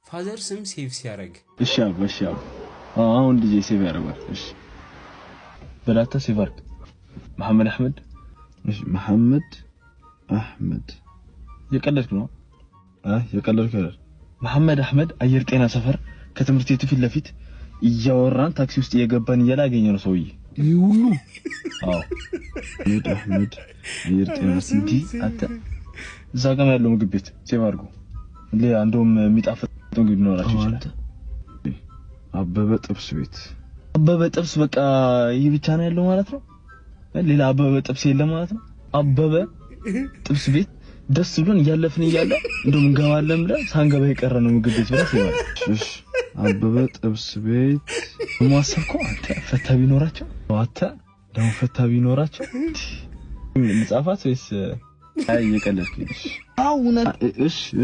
ፋዘር ስም ሴቭ ሲያረግ እሺ አሁን ልጄ ሴቭ ያረጋል እሺ በላታ ሴቭ አርግ መሐመድ አህመድ እሺ መሐመድ አህመድ የቀለድክ ነው የቀለድክ አይደል መሐመድ አህመድ አየር ጤና ሰፈር ከትምርት ቤቱ ፊት ለፊት እያወራን ታክሲ ውስጥ እየገባን ያላገኘነው ሰውዬ ይሁሉ አዎ መሐመድ አህመድ አየር ጤና ሲቲ አታ ዛጋም ያለው ምግብ ቤት ሴቭ አርጉ ለአንዶም የሚጣፍጥ ምግብ ይኖራችሁ ይችላል አበበ ጥብስ ቤት አበበ ጥብስ በቃ ይሄ ብቻ ነው ያለው ማለት ነው ሌላ አበበ ጥብስ የለም ማለት ነው አበበ ጥብስ ቤት ደስ ብሎን ያለፍን ይያለ እንደውም እንገባለን ብለ ሳንገባ የቀረነው ምግብ ቤት ብለ ሲባል እሺ አበበ ጥብስ ቤት ማሰብኩ አንተ ፈታ ቢኖራቸው ዋታ ደሞ ፈታ ቢኖራቸው ምጻፋት ወይስ አይ የቀለድክ እሺ አውና እሺ